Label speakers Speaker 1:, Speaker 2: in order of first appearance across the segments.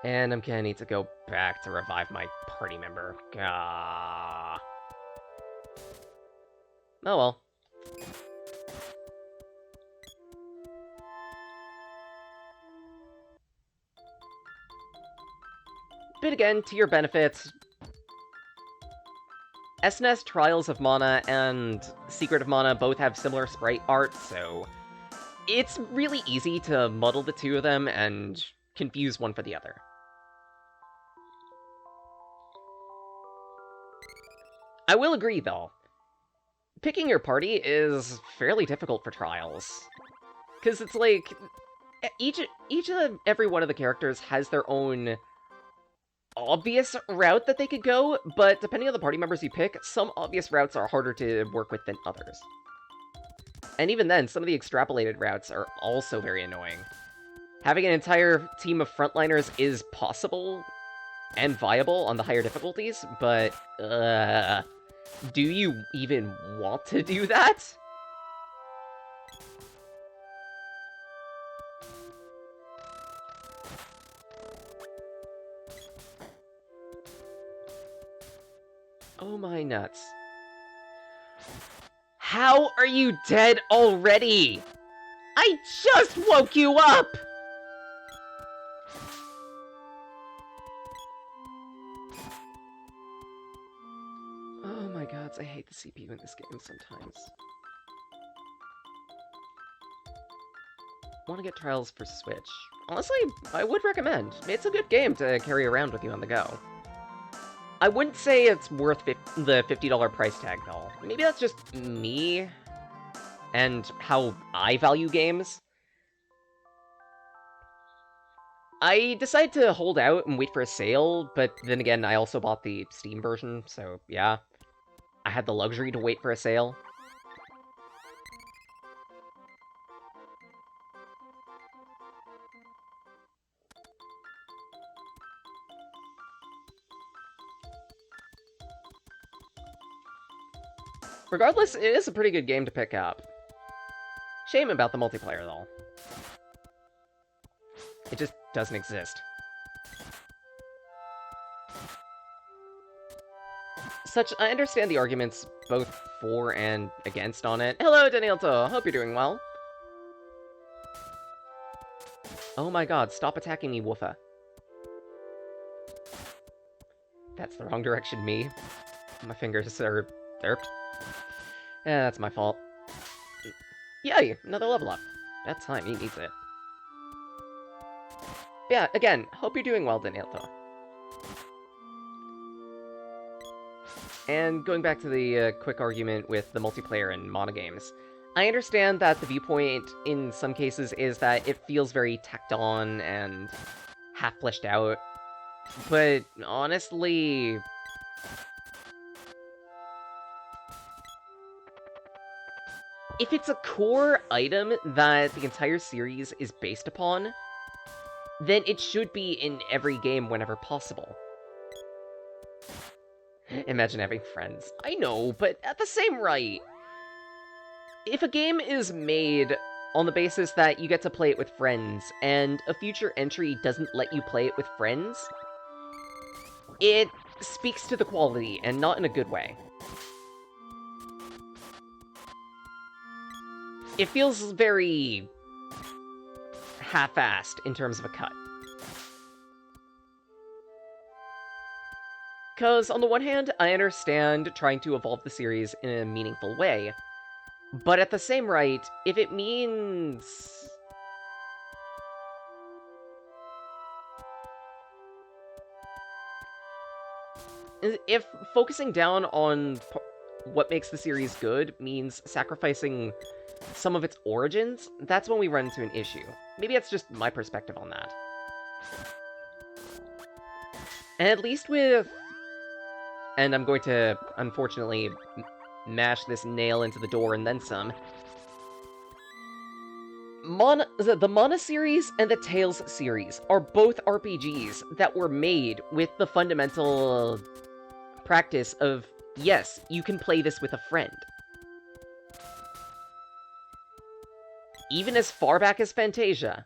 Speaker 1: And I'm gonna need to go back to revive my party member. Gah. Oh well. But again, to your benefit, SNS Trials of Mana and Secret of Mana both have similar sprite art, so it's really easy to muddle the two of them and confuse one for the other. I will agree, though. Picking your party is fairly difficult for Trials. Because it's like, each of every one of the characters has their own obvious route that they could go, but depending on the party members you pick, some obvious routes are harder to work with than others. And even then, some of the extrapolated routes are also very annoying. Having an entire team of frontliners is possible and viable on the higher difficulties, but, do you even want to do that? Oh my nuts. How are you dead already? I just woke you up! Oh my god, I hate the CPU in this game sometimes. Want to get Trials for Switch. Honestly, I would recommend. It's a good game to carry around with you on the go. I wouldn't say it's worth the $50 price tag, though. Maybe that's just me and how I value games. I decided to hold out and wait for a sale, but then again, I also bought the Steam version, so yeah. I had the luxury to wait for a sale. Regardless, it is a pretty good game to pick up. Shame about the multiplayer, though. It just doesn't exist. I understand the arguments both for and against on it. Hello, Danielto! Hope you're doing well. Oh my god, stop attacking me, Woofa. That's the wrong direction, me. My fingers are derped. Yeah, that's my fault. Yay! Another level up. That's time, he needs it. Yeah, again, hope you're doing well, Danielto. And going back to the quick argument with the multiplayer in Mana games, I understand that the viewpoint in some cases is that it feels very tacked on and half-fleshed out, but honestly, if it's a core item that the entire series is based upon, then it should be in every game whenever possible. Imagine having friends. I know, but at the same rate, if a game is made on the basis that you get to play it with friends, and a future entry doesn't let you play it with friends, it speaks to the quality, and not in a good way. It feels very half-assed in terms of a cut. Because, on the one hand, I understand trying to evolve the series in a meaningful way, but at the same rate, if it means... if focusing down on what makes the series good means sacrificing some of its origins, that's when we run into an issue. Maybe that's just my perspective on that. And at least with... and I'm going to, unfortunately, mash this nail into the door and then some. The Mana series and the Tales series are both RPGs that were made with the fundamental practice of, yes, you can play this with a friend. even as far back as Fantasia.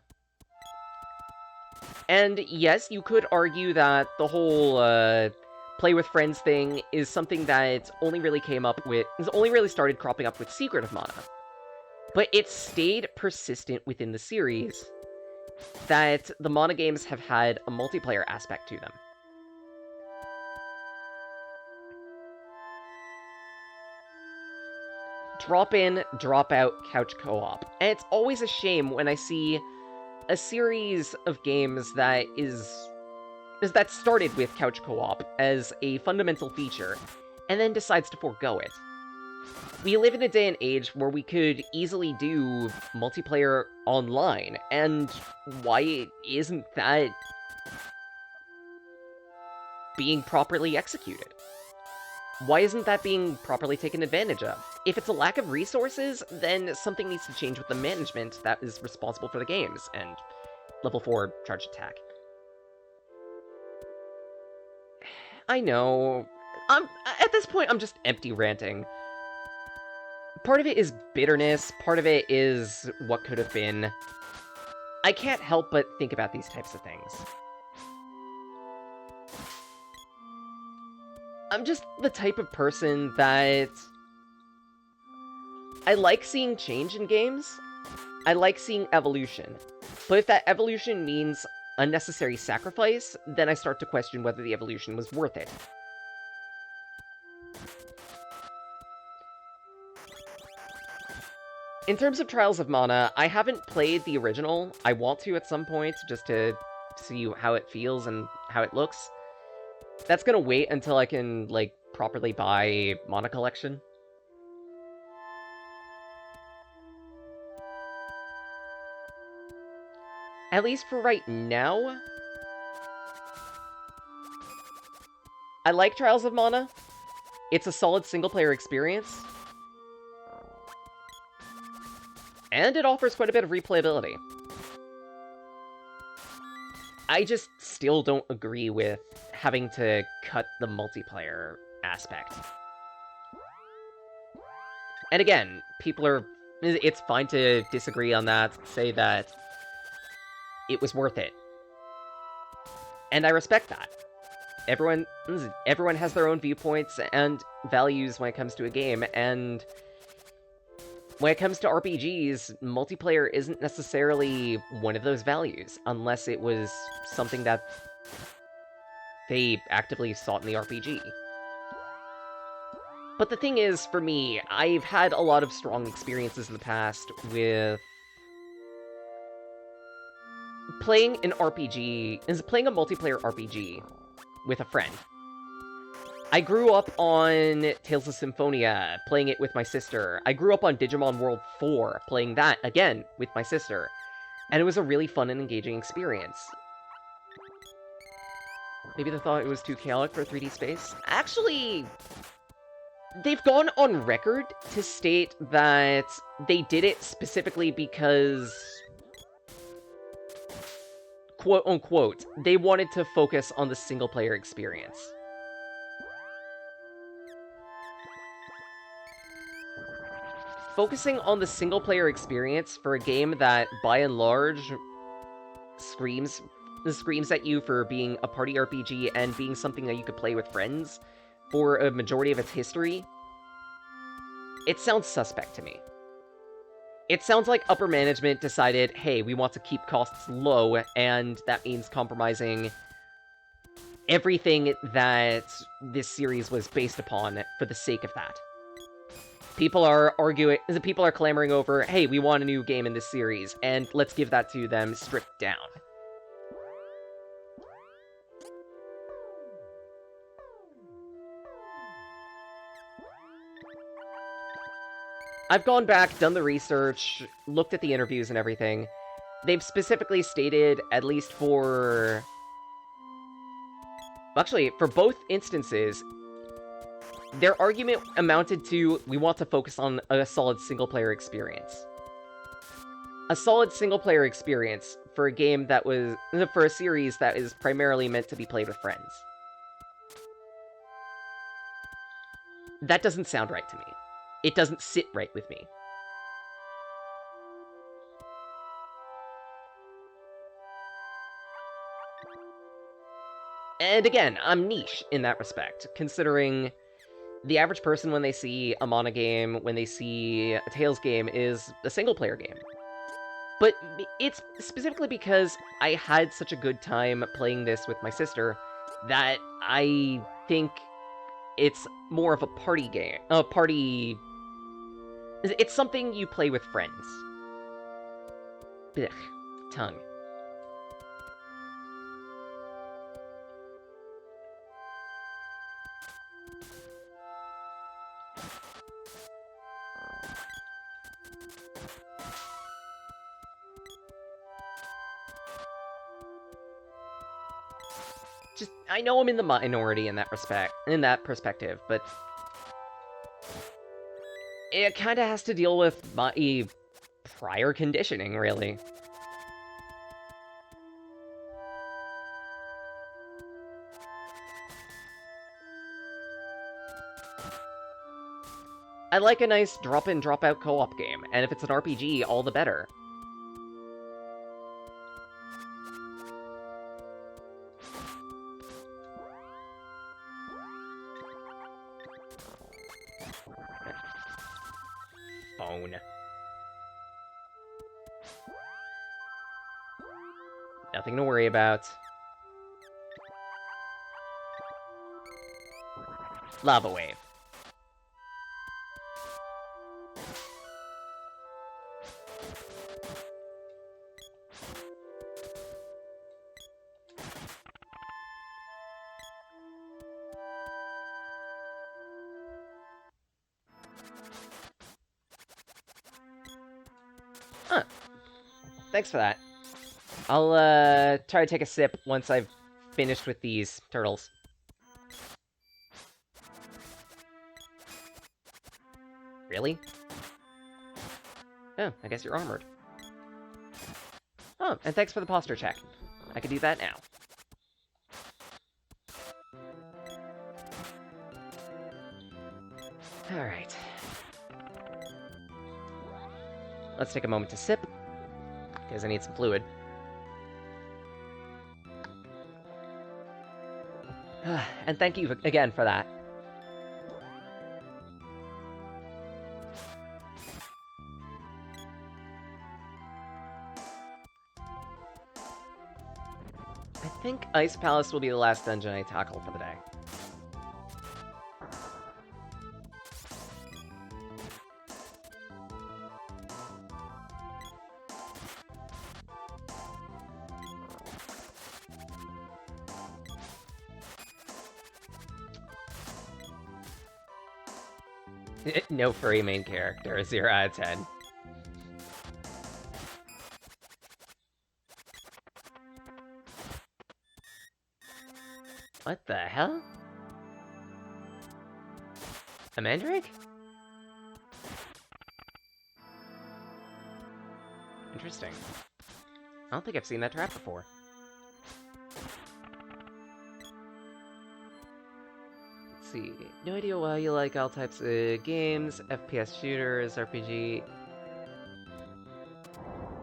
Speaker 1: And yes, you could argue that the whole play with friends thing is something that only really started cropping up with Secret of Mana. But it stayed persistent within the series that the Mana games have had a multiplayer aspect to them. Drop in, drop out couch co-op. And it's always a shame when I see a series of games that started with couch co-op as a fundamental feature, and then decides to forego it. We live in a day and age where we could easily do multiplayer online, and why isn't that being properly executed? Why isn't that being properly taken advantage of? If it's a lack of resources, then something needs to change with the management that is responsible for the games, and level 4 charge attack. I know. At this point, I'm just empty ranting. Part of it is bitterness, part of it is what could have been. I can't help but think about these types of things. I'm just the type of person that I like seeing change in games. I like seeing evolution. But if that evolution means unnecessary sacrifice, then I start to question whether the evolution was worth it. In terms of Trials of Mana, I haven't played the original. I want to at some point, just to see how it feels and how it looks. That's gonna wait until I can, like, properly buy Mana Collection. At least for right now, I like Trials of Mana. It's a solid single-player experience. And it offers quite a bit of replayability. I just still don't agree with having to cut the multiplayer aspect. And again, it's fine to disagree on that, say that it was worth it. And I respect that. Everyone has their own viewpoints and values when it comes to a game, and when it comes to RPGs, multiplayer isn't necessarily one of those values, unless it was something that they actively sought in the RPG. But the thing is, for me, I've had a lot of strong experiences in the past with playing a multiplayer RPG with a friend. I grew up on Tales of Symphonia, playing it with my sister. I grew up on Digimon World 4, playing that, again, with my sister. And it was a really fun and engaging experience. Maybe they thought it was too chaotic for 3D space? Actually, they've gone on record to state that they did it specifically because, quote-unquote, they wanted to focus on the single-player experience. Focusing on the single-player experience for a game that, by and large, screams at you for being a party RPG and being something that you could play with friends for a majority of its history, it sounds suspect to me. It sounds like upper management decided, hey, we want to keep costs low, and that means compromising everything that this series was based upon for the sake of that. People are clamoring over, hey, we want a new game in this series, and let's give that to them stripped down. I've gone back, done the research, looked at the interviews and everything. They've specifically stated, at least for... Actually, for both instances, their argument amounted to, we want to focus on a solid single-player experience. A solid single-player experience for a game that was... for a series that is primarily meant to be played with friends. That doesn't sound right to me. It doesn't sit right with me. And again, I'm niche in that respect, considering the average person, when they see a Mana game, when they see a Tales game, is a single-player game. But it's specifically because I had such a good time playing this with my sister that I think it's more of a party game. It's something you play with friends. Blech. Tongue. I know I'm in the minority in that perspective, but it kind of has to deal with my prior conditioning, really. I like a nice drop-in, drop-out co-op game, and if it's an RPG, all the better. Phone. Nothing to worry about. Lava Wave. Huh. Thanks for that. I'll try to take a sip once I've finished with these turtles. Really? Oh, I guess you're armored. Oh, and thanks for the posture check. I can do that now. Alright. Let's take a moment to sip, because I need some fluid. And thank you again for that. I think Ice Palace will be the last dungeon I tackle for the day. No furry main character, 0 out of 10. What the hell? A mandrake? Interesting. I don't think I've seen that trap before. Let's see. No idea why you like all types of games, FPS shooters, RPG.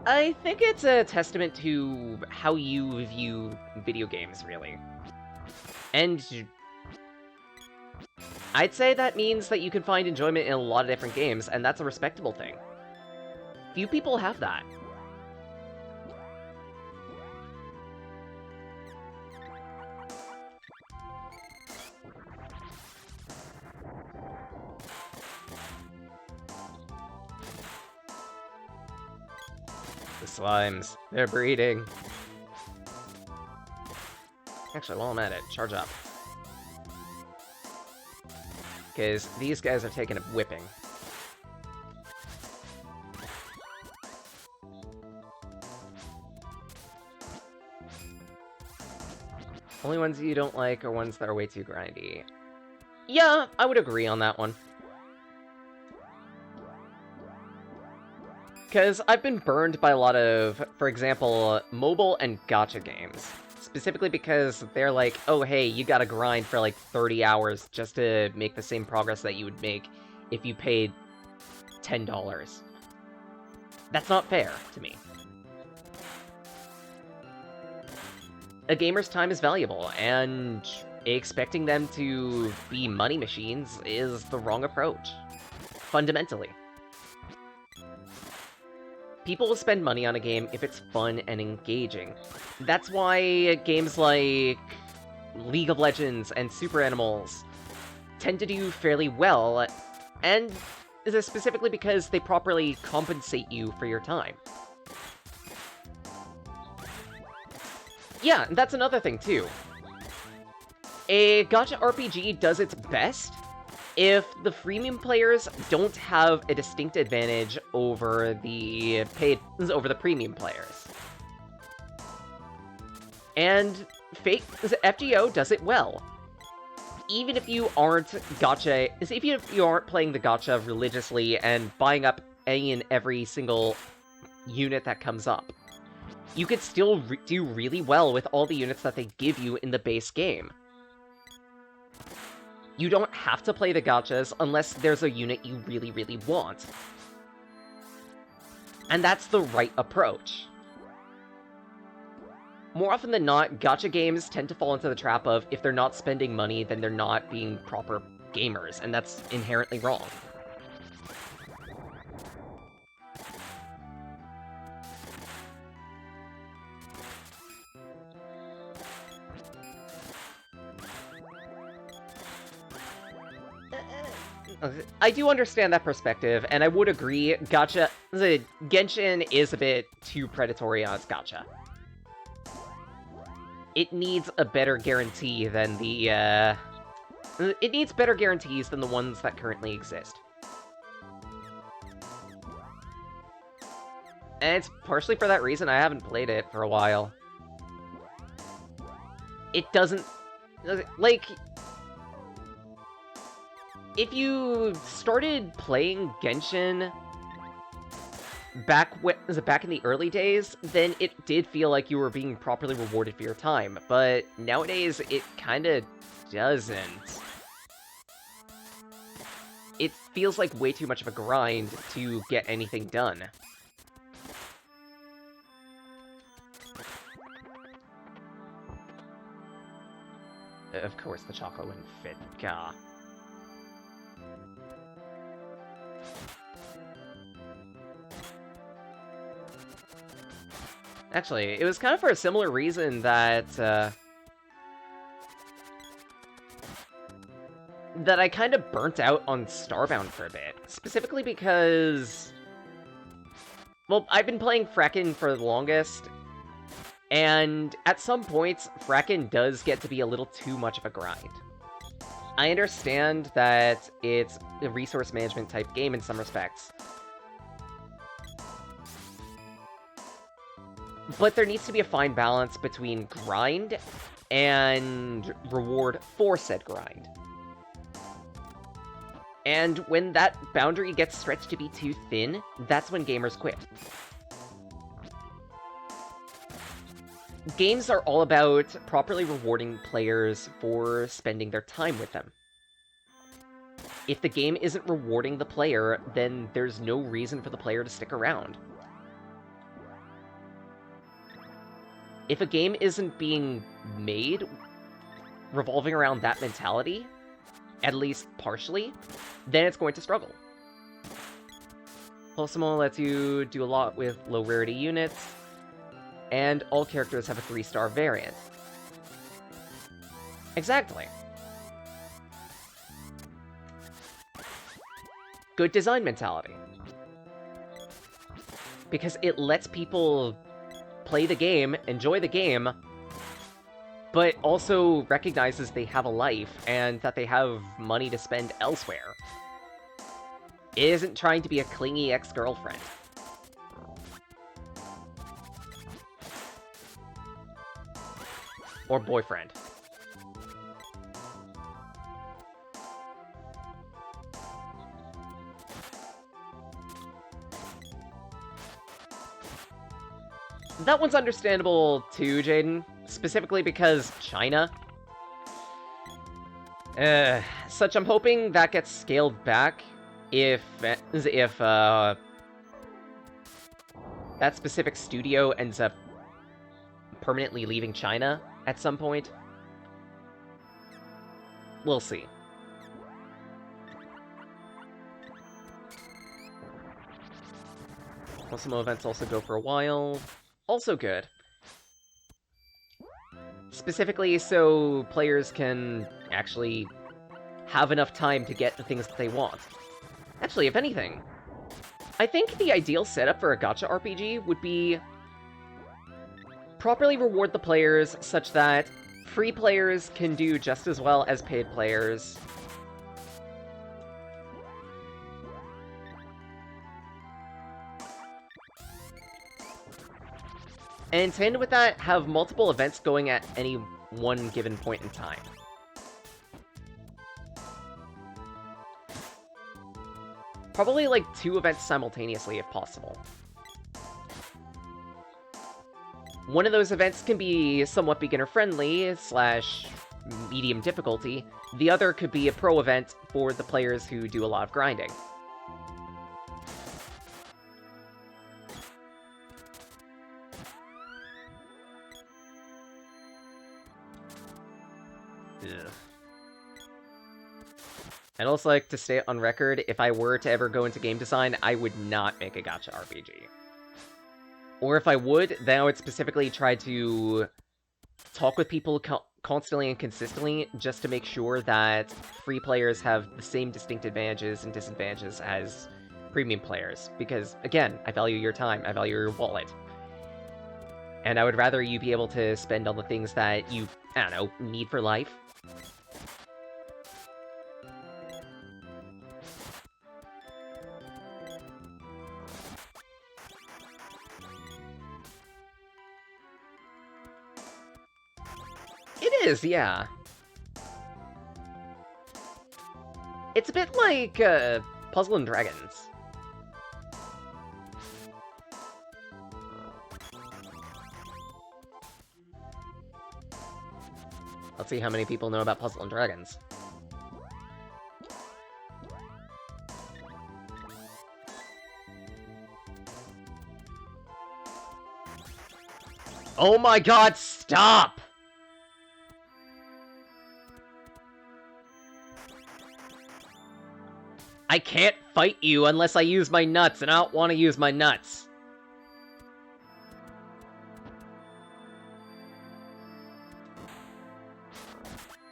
Speaker 1: I think it's a testament to how you view video games, really. And I'd say that means that you can find enjoyment in a lot of different games, and that's a respectable thing. Few people have that. The slimes, they're breeding. Actually, while I'm at it, charge up. Because these guys are taking a whipping. Only ones you don't like are ones that are way too grindy. Yeah, I would agree on that one. Because I've been burned by a lot of, for example, mobile and gacha games. Specifically because they're like, oh hey, you gotta grind for like 30 hours just to make the same progress that you would make if you paid $10. That's not fair to me. a gamer's time is valuable, and expecting them to be money machines is the wrong approach, fundamentally. People will spend money on a game if it's fun and engaging. That's why games like League of Legends and Super Animals tend to do fairly well, and this is specifically because they properly compensate you for your time. Yeah, that's another thing, too. A gacha RPG does its best if the freemium players don't have a distinct advantage over the premium players. And FGO does it well. Even if you aren't playing the gacha religiously and buying up any and every single unit that comes up, you could still do really well with all the units that they give you in the base game. You don't have to play the gachas unless there's a unit you really, really want. And that's the right approach. More often than not, gacha games tend to fall into the trap of if they're not spending money, then they're not being proper gamers, and that's inherently wrong. I do understand that perspective, and I would agree, Genshin is a bit too predatory on its gacha. It needs a better guarantee than it needs better guarantees than the ones that currently exist. And it's partially for that reason I haven't played it for a while. It doesn't... Like... If you started playing Genshin back in the early days, then it did feel like you were being properly rewarded for your time, but nowadays it kinda doesn't. It feels like way too much of a grind to get anything done. Of course the chocolate wouldn't fit, gah. Actually, it was kind of for a similar reason that, that I kind of burnt out on Starbound for a bit. Specifically because... Well, I've been playing Frakken for the longest, and at some points, Frakken does get to be a little too much of a grind. I understand that it's a resource management type game in some respects, but there needs to be a fine balance between grind and reward for said grind. And when that boundary gets stretched to be too thin, that's when gamers quit. Games are all about properly rewarding players for spending their time with them. If the game isn't rewarding the player, then there's no reason for the player to stick around. If a game isn't being made revolving around that mentality, at least partially, then it's going to struggle. Pulsimo lets you do a lot with low rarity units, and all characters have a 3-star variant. Exactly. Good design mentality. Because it lets people play the game, enjoy the game, but also recognizes they have a life and that they have money to spend elsewhere. It isn't trying to be a clingy ex-girlfriend. Or boyfriend. That one's understandable too, Jaden. Specifically because China. Such I'm hoping that gets scaled back if that specific studio ends up permanently leaving China at some point. We'll see. Some events also go for a while. Also good. Specifically so players can actually have enough time to get the things that they want. Actually, if anything, I think the ideal setup for a gacha RPG would be properly reward the players such that free players can do just as well as paid players. And to end with that, have multiple events going at any one given point in time. Probably like 2 events simultaneously if possible. One of those events can be somewhat beginner-friendly / medium difficulty. The other could be a pro event for the players who do a lot of grinding. Ugh. I'd also like to state on record, if I were to ever go into game design, I would not make a gacha RPG. Or if I would, then I would specifically try to talk with people constantly and consistently just to make sure that free players have the same distinct advantages and disadvantages as premium players. Because, again, I value your time, I value your wallet. And I would rather you be able to spend on the things that you, I don't know, need for life. It is, yeah. It's a bit like, Puzzle and Dragons. Let's see how many people know about Puzzle and Dragons. Oh my god, stop! I can't fight you unless I use my nuts, and I don't want to use my nuts.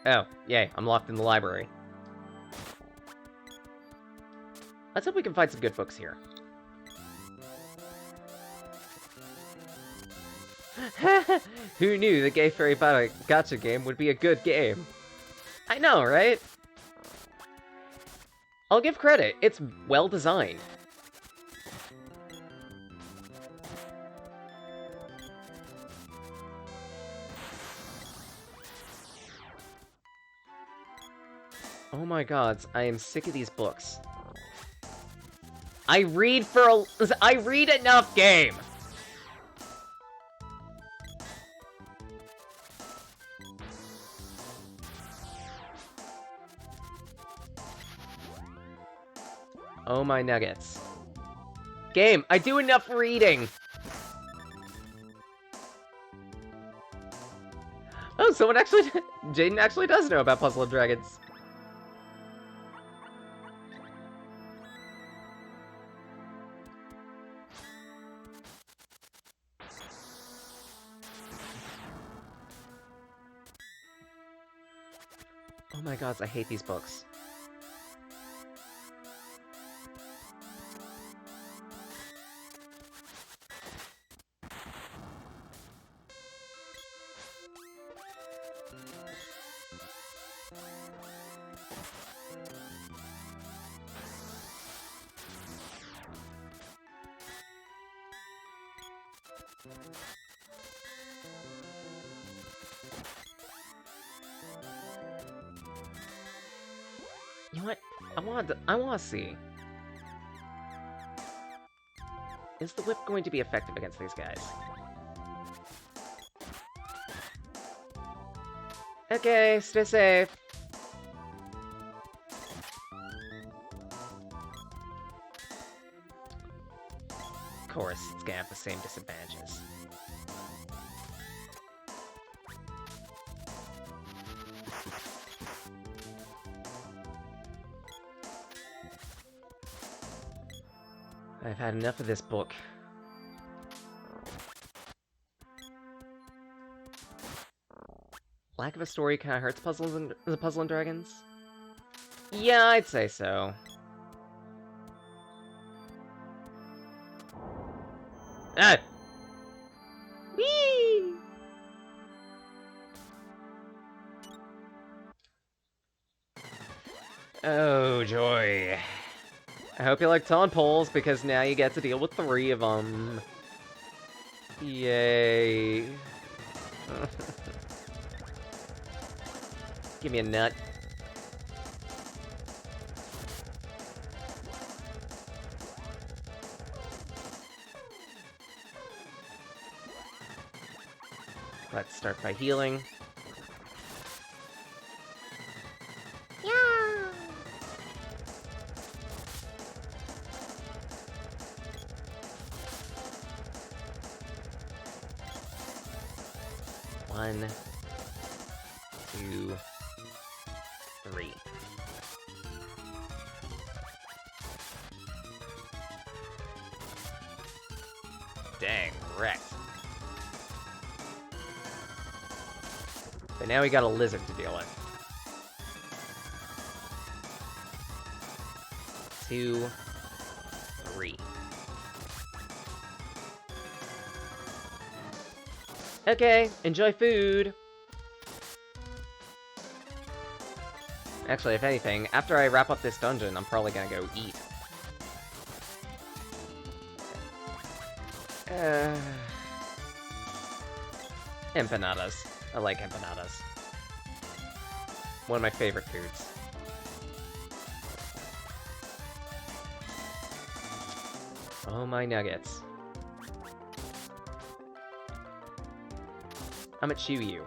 Speaker 1: Oh, yay, I'm locked in the library. Let's hope we can find some good books here. Who knew the Gay Fairy Battle Gacha game would be a good game? I know, right? I'll give credit, it's well designed. Oh my god, I am sick of these books. I read enough game! Oh my nuggets. Game, I do enough reading! Oh, someone actually... Jaden actually does know about Puzzle and Dragons. Oh my god, I hate these books. You know what? I want to see. Is the whip going to be effective against these guys? Okay, stay safe. Of course, it's gonna have the same disadvantages. I've had enough of this book. Lack of a story kind of hurts the Puzzle and Dragons? Yeah, I'd say so. Ah! Whee! Oh, joy. I hope you like taunt poles, because now you get to deal with 3 of them. Yay. Give me a nut. Let's start by healing. Yeah. One, 2, 3. Dang, wrecked. But now we got a lizard to deal with. 2, 3. Okay, enjoy food! Actually, if anything, after I wrap up this dungeon, I'm probably gonna go eat. Empanadas. I like empanadas. One of my favorite foods. Oh, my nuggets. I'm at Chew.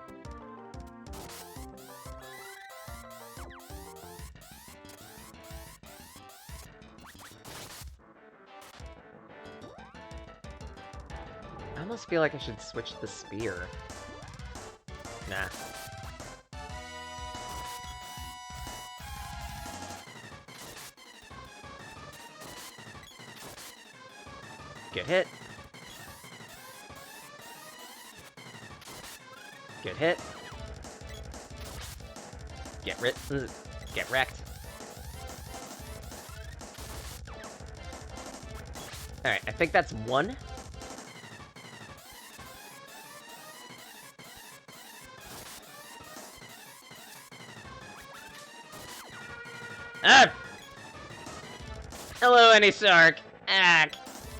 Speaker 1: I almost feel like I should switch the spear. Nah. Good hit. Good hit. Get wrecked. Alright, I think that's 1. Ah! Hello, Any Sark. Ah,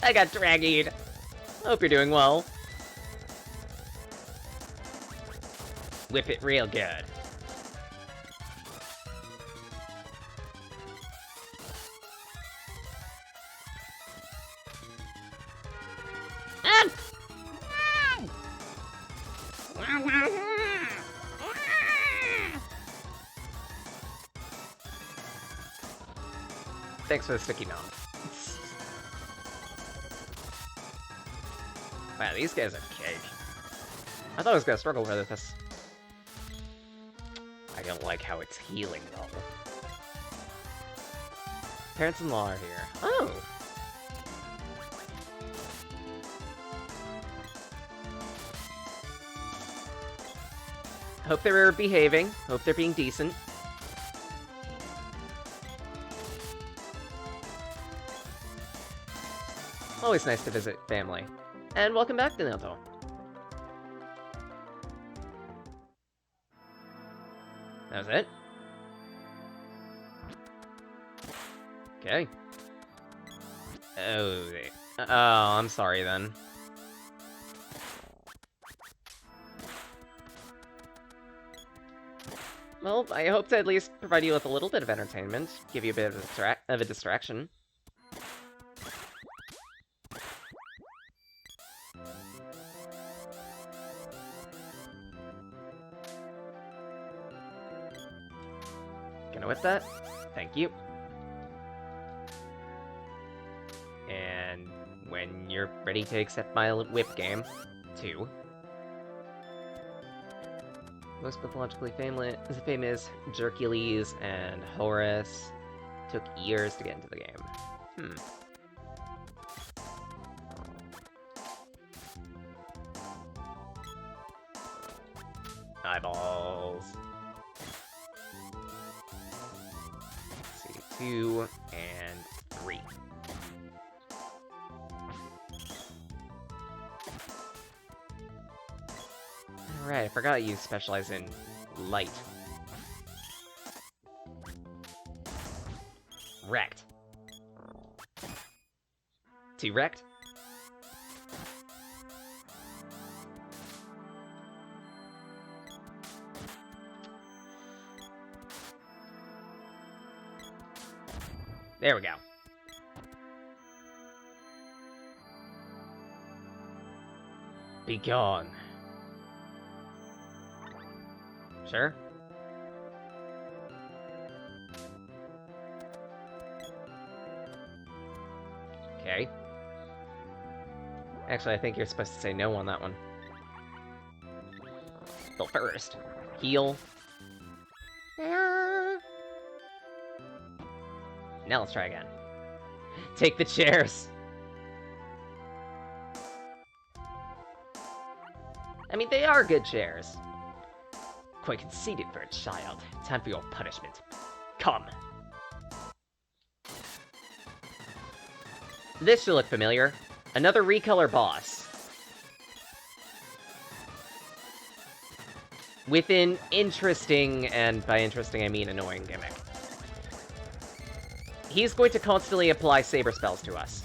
Speaker 1: I got draggied. Hope you're doing well. Whip it real good. Ah! Thanks for the sticky gnome. Wow, these guys are cake. I thought I was gonna struggle with this. I don't like how it's healing, though. Parents-in-law are here. Oh! Hope they're behaving. Hope they're being decent. Always nice to visit family. And welcome back to Naoto. That was it? Okay. Oh, I'm sorry then. Well, I hope to at least provide you with a little bit of entertainment, give you a bit of a distraction. Gonna whip that. Thank you. And when you're ready to accept my whip game, 2. Most mythologically famous Hercules and Horus took years to get into the game. Eyeballs. Let's see, 2 and 3. Alright, I forgot you specialize in light. Wrecked. 2 wrecked. There we go. Be gone. Sure. Okay. Actually, I think you're supposed to say no on that one. But first, heal. Now let's try again. Take the chairs. I mean, they are good chairs. Quite conceited for a child. Time for your punishment. Come. This should look familiar. Another recolor boss. With an interesting, and by interesting I mean annoying gimmick. He's going to constantly apply saber spells to us.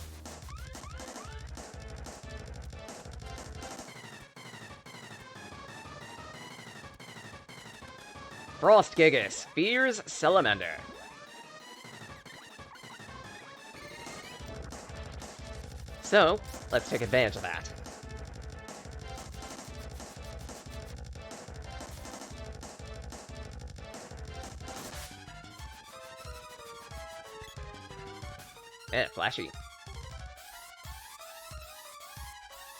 Speaker 1: Frost Gigas fears Salamander. So, let's take advantage of that. Flashy.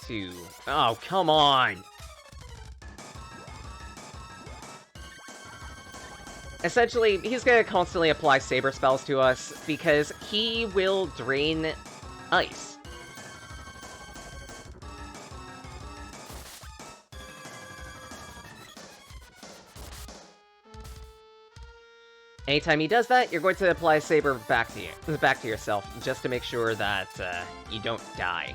Speaker 1: 2. Oh, come on! Essentially, he's gonna constantly apply saber spells to us, because he will drain ice. Anytime he does that, you're going to apply a saber back to yourself, just to make sure that you don't die.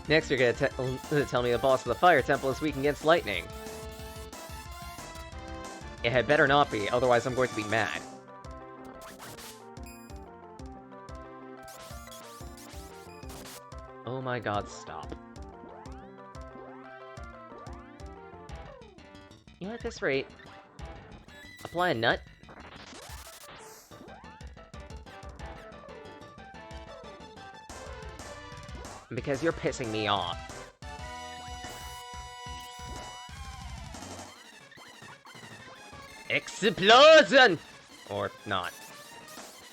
Speaker 1: Next, you're gonna tell me the boss of the Fire Temple is weak against lightning. It had better not be, otherwise I'm going to be mad. Oh my god, stop. You know, at this rate, apply a nut. Because you're pissing me off. Explosion! Or not.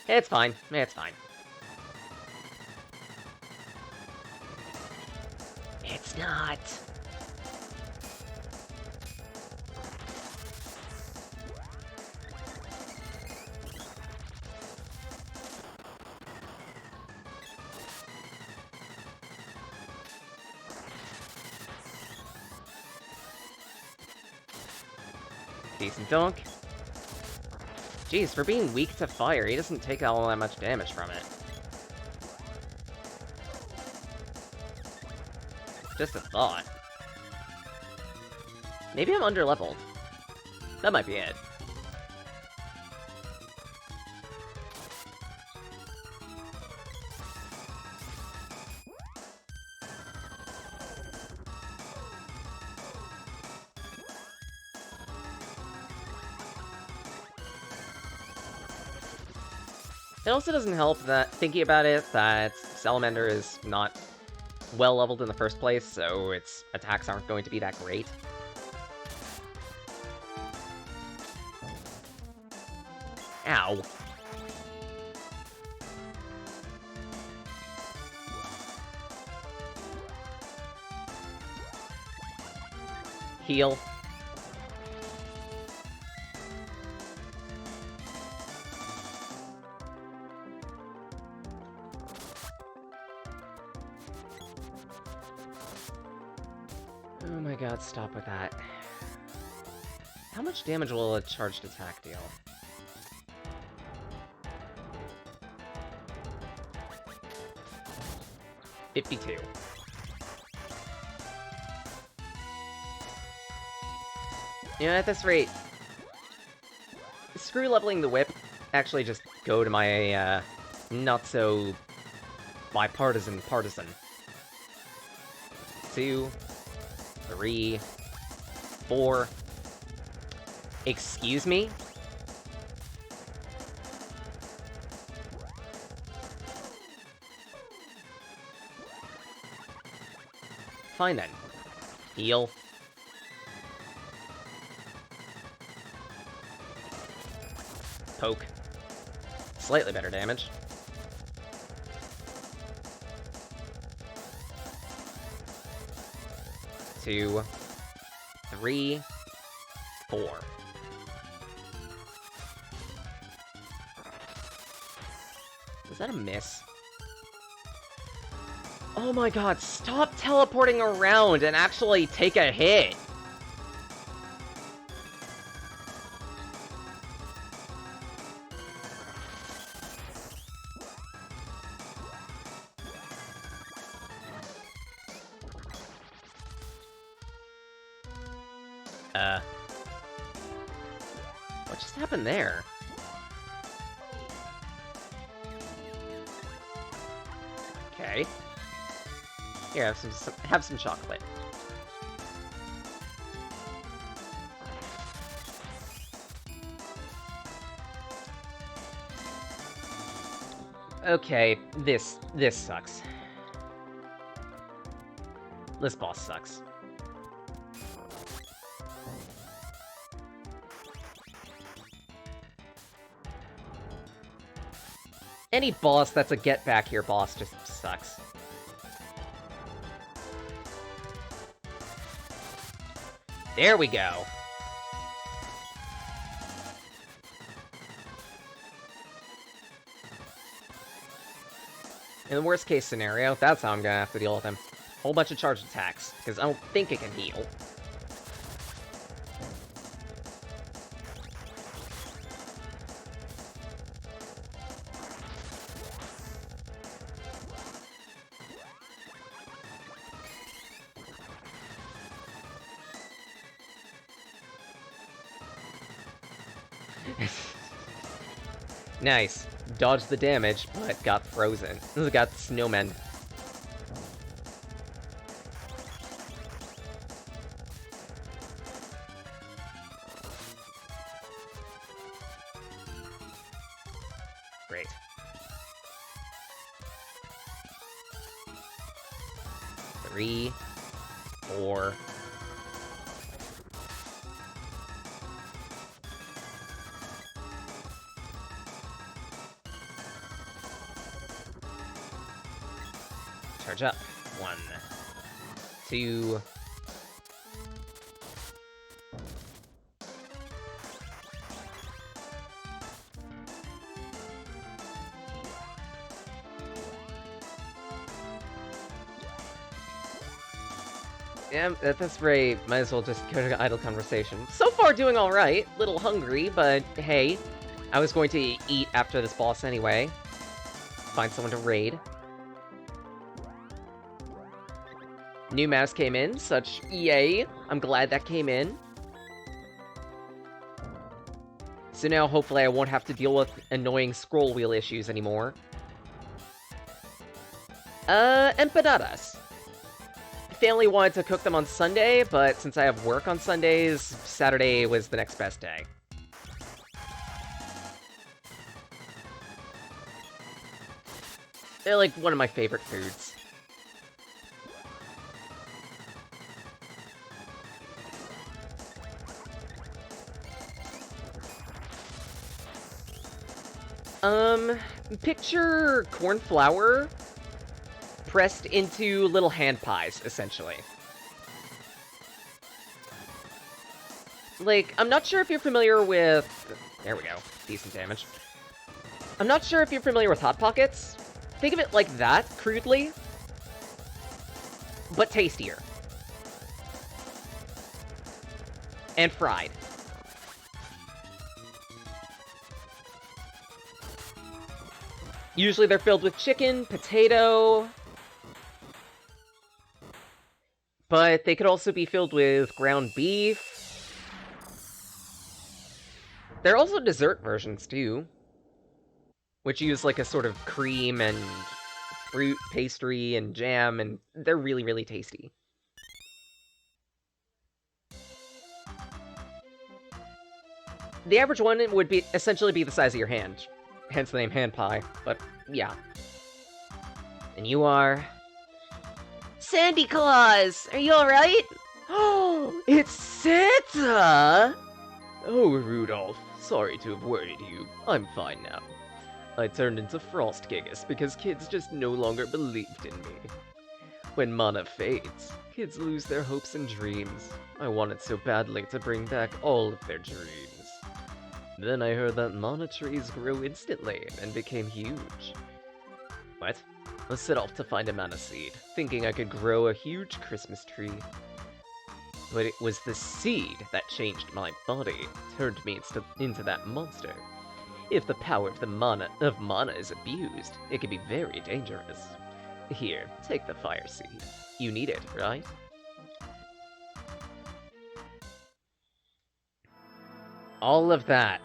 Speaker 1: It's fine. It's fine. It's not. Decent dunk. Jeez, for being weak to fire, he doesn't take all that much damage from it. Just a thought. Maybe I'm underleveled. That might be it. It also doesn't help that, thinking about it, that Salamander is not well leveled in the first place, so its attacks aren't going to be that great. Ow. Heal. let's stop with that. How much damage will a charged attack deal? $52. Yeah, at this rate, screw leveling the whip. Actually, just go to my, not-so bipartisan partisan. 2, 3, 4. Excuse me? Fine then. Heal. Poke. Slightly better damage. Two, 3, 4. Is that a miss? Oh my god, stop teleporting around and actually take a hit! What just happened there? Okay. Here, have some chocolate. Okay, this sucks. This boss sucks. Any boss that's a get back here boss just sucks. There we go. In the worst case scenario, that's how I'm gonna have to deal with him. Whole bunch of charged attacks, because I don't think it can heal. Nice. Dodged the damage, but got frozen. Got snowmen. Great. Three, 4. Charge up. 1, 2. Yeah, at this rate, might as well just go to idle conversation. So far doing alright. Little hungry, but hey. I was going to eat after this boss anyway. Find someone to raid. New mouse came in, such yay. I'm glad that came in. So now, hopefully, I won't have to deal with annoying scroll wheel issues anymore. Empanadas. Family wanted to cook them on Sunday, but since I have work on Sundays, Saturday was the next best day. They're like one of my favorite foods. Picture corn flour pressed into little hand pies, essentially. Like, I'm not sure if you're familiar with... There we go. Decent damage. I'm not sure if you're familiar with Hot Pockets. Think of it like that, crudely. But tastier. And fried. Usually they're filled with chicken, potato, but they could also be filled with ground beef. There are also dessert versions, too, which use like a sort of cream and fruit pastry and jam, and they're really, really tasty. The average one would be essentially be the size of your hand, hence the name hand pie, but yeah. And you are... Sandy Claus! Are you alright? Oh, it's Santa! Oh, Rudolph, sorry to have worried you. I'm fine now. I turned into Frostgigas because kids just no longer believed in me. When mana fades, kids lose their hopes and dreams. I wanted so badly to bring back all of their dreams. Then I heard that mana trees grew instantly and became huge. What? I set off to find a mana seed, thinking I could grow a huge Christmas tree. But it was the seed that changed my body, turned me into that monster. If the power of mana is abused, it can be very dangerous. Here, take the fire seed. You need it, right? All of that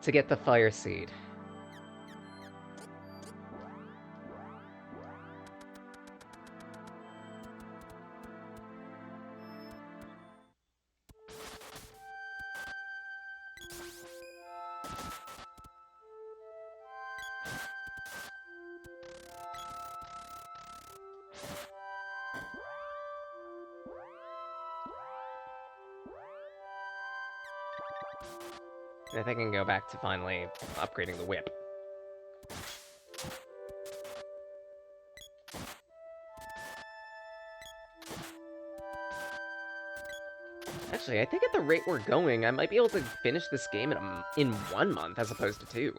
Speaker 1: to get the fire seed. I think I can go back to finally upgrading the whip. Actually, I think at the rate we're going, I might be able to finish this game in 1 month as opposed to 2.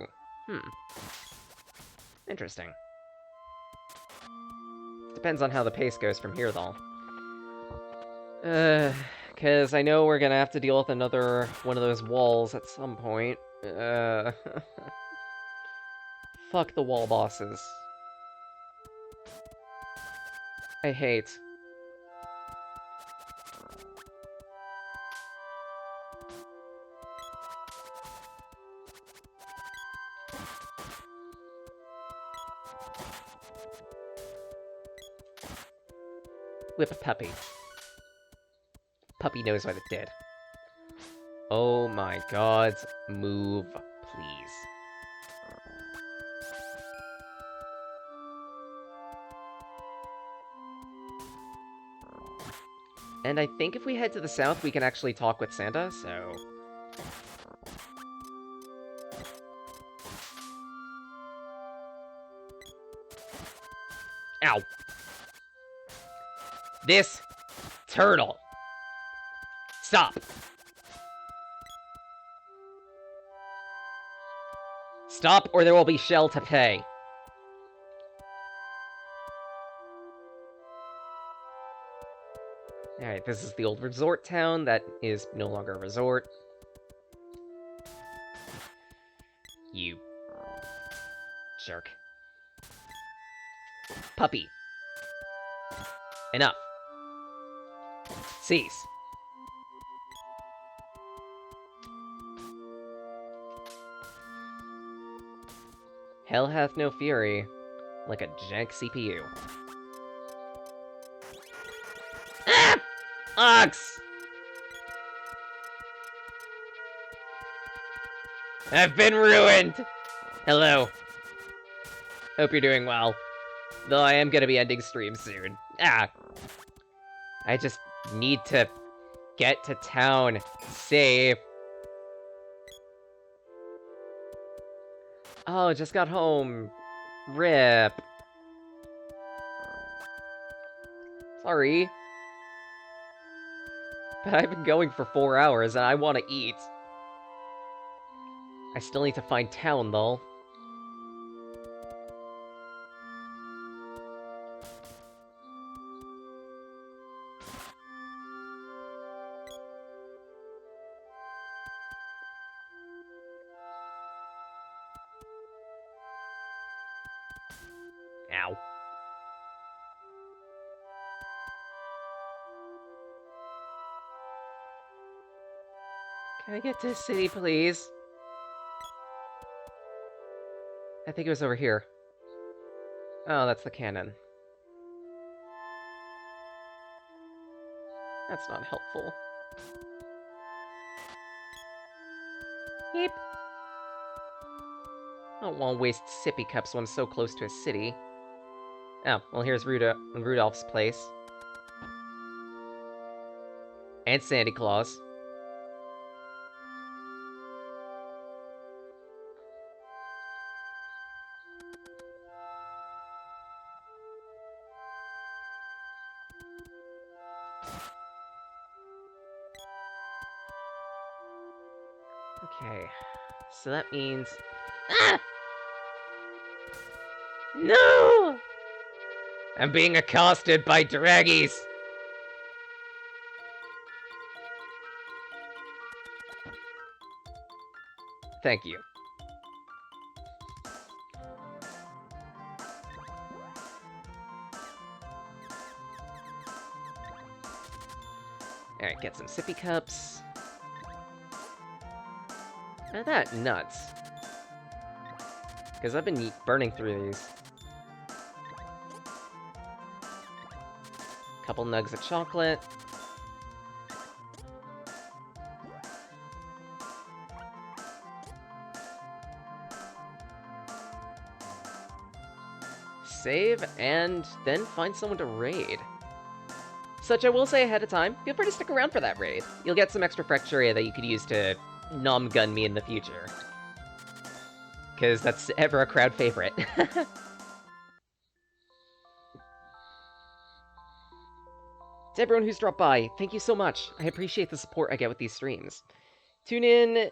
Speaker 1: Interesting. Depends on how the pace goes from here, though. Because I know we're gonna have to deal with another one of those walls at some point. Fuck the wall bosses. I hate. Whip a puppy. Puppy knows what it did. Oh my god. Move, please. And I think if we head to the south, we can actually talk with Santa, so... Ow! This turtle! Stop! Stop, or there will be shell to pay. Alright, this is the old resort town that is no longer a resort. You... jerk. Puppy. Enough. Cease. Hell hath no fury, like a jank CPU. Ah! Ox! I've been ruined! Hello. Hope you're doing well. Though I am gonna be ending stream soon. Ah! I just need to get to town safe. Oh, just got home. Rip. Sorry. But I've been going for 4 hours and I want to eat. I still need to find town, though. Can I get to the city, please? I think it was over here. Oh, that's the cannon. That's not helpful. Yep. I don't want to waste sippy cups when I'm so close to a city. Oh, well, here's Rudolph's place. And Santa Claus. Okay, so that means... Ah! No! I'm being accosted by draggies! Thank you. Alright, get some sippy cups. Now that nuts. Because I've been burning through these. Couple nugs of chocolate. Save, and then find someone to raid. Such I will say ahead of time, feel free to stick around for that raid. You'll get some extra Fracturia that you could use to nom-gun me in the future. Because that's ever a crowd favorite. To everyone who's dropped by, thank you so much. I appreciate the support I get with these streams. Tune in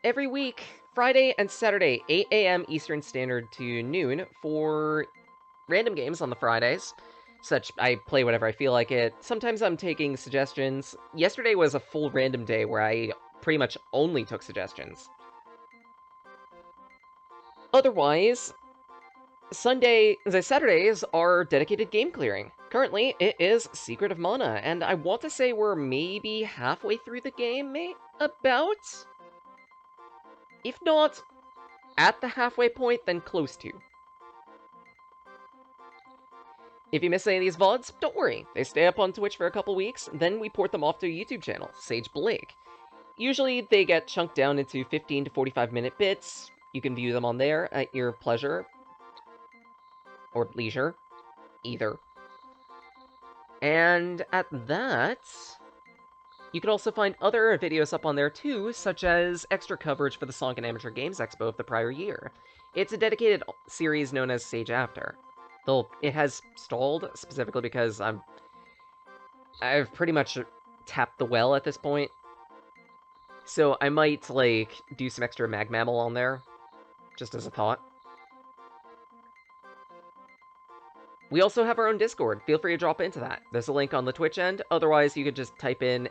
Speaker 1: every week, Friday and Saturday, 8 a.m. Eastern Standard to noon, for random games on the Fridays. Such, I play whenever I feel like it. Sometimes I'm taking suggestions. Yesterday was a full random day where I pretty much only took suggestions. Otherwise, Saturdays are dedicated game clearing. Currently, it is Secret of Mana, and I want to say we're maybe halfway through the game, about? If not at the halfway point, then close to. If you miss any of these VODs, don't worry. They stay up on Twitch for a couple weeks, then we port them off to a YouTube channel, Sage Blake. Usually, they get chunked down into 15 to 45-minute bits. You can view them on there at your pleasure. Or leisure. Either. And at that, you can also find other videos up on there too, such as extra coverage for the Sonic and Amateur Games Expo of the prior year. It's a dedicated series known as Sage After. Though it has stalled, specifically because I've pretty much tapped the well at this point. So I might, like, do some extra Mag Mammal on there, just as a thought. We also have our own Discord. Feel free to drop into that. There's a link on the Twitch end. Otherwise, you could just type in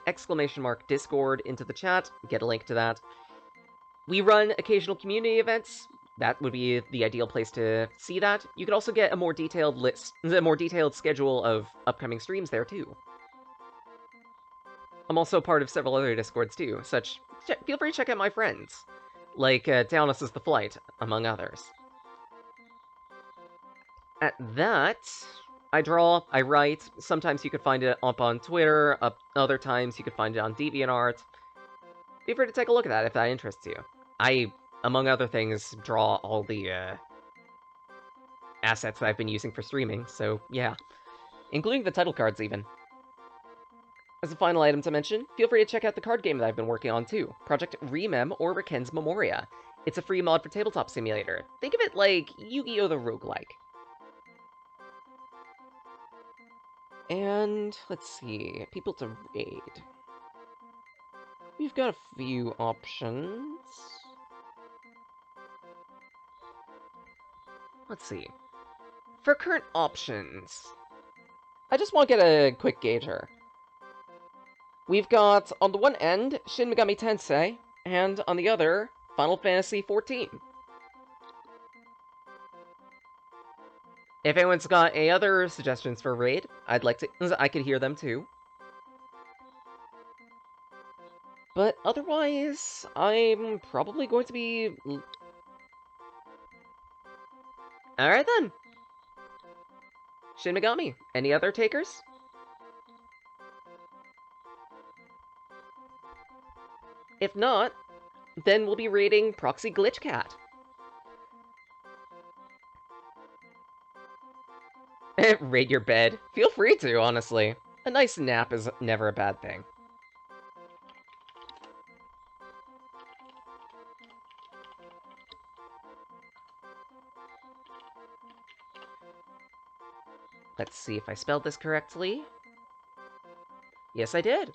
Speaker 1: !Discord into the chat, get a link to that. We run occasional community events. That would be the ideal place to see that. You could also get a more detailed schedule of upcoming streams there too. I'm also part of several other Discords too, feel free to check out my friends, like Downus is the Flight, among others. At that, I draw, I write. Sometimes you could find it up on Twitter, other times you could find it on DeviantArt. Feel free to take a look at that if that interests you. I, among other things, draw all the assets that I've been using for streaming, so yeah. Including the title cards, even. As a final item to mention, feel free to check out the card game that I've been working on too, Project Remem or Riken's Memoria. It's a free mod for Tabletop Simulator. Think of it like Yu-Gi-Oh! The roguelike. And, let's see, people to raid. We've got a few options. Let's see. For current options, I just want to get a quick gauge here. We've got, on the one end, Shin Megami Tensei, and on the other, Final Fantasy XIV. If anyone's got any other suggestions for raid, I could hear them too. But otherwise, I'm probably going to be... Alright then. Shin Megami, any other takers? If not, then we'll be raiding Proxy Glitch Cat. Raid your bed. Feel free to, honestly. A nice nap is never a bad thing. Let's see if I spelled this correctly. Yes, I did.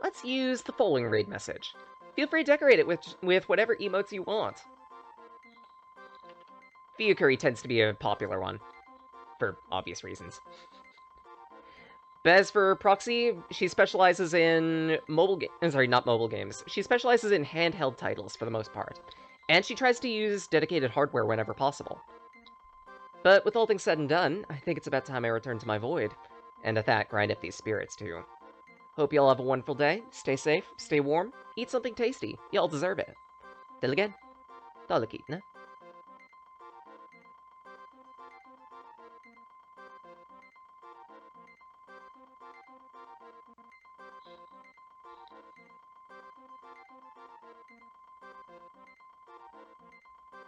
Speaker 1: Let's use the following raid message. Feel free to decorate it with whatever emotes you want. Fuyukuri tends to be a popular one, for obvious reasons. Bez for Proxy, she specializes in not mobile games. She specializes in handheld titles for the most part, and she tries to use dedicated hardware whenever possible. But with all things said and done, I think it's about time I return to my void, and at that, grind up these spirits too. Hope y'all have a wonderful day, stay safe, stay warm, eat something tasty, y'all deserve it. Till again, talakit na.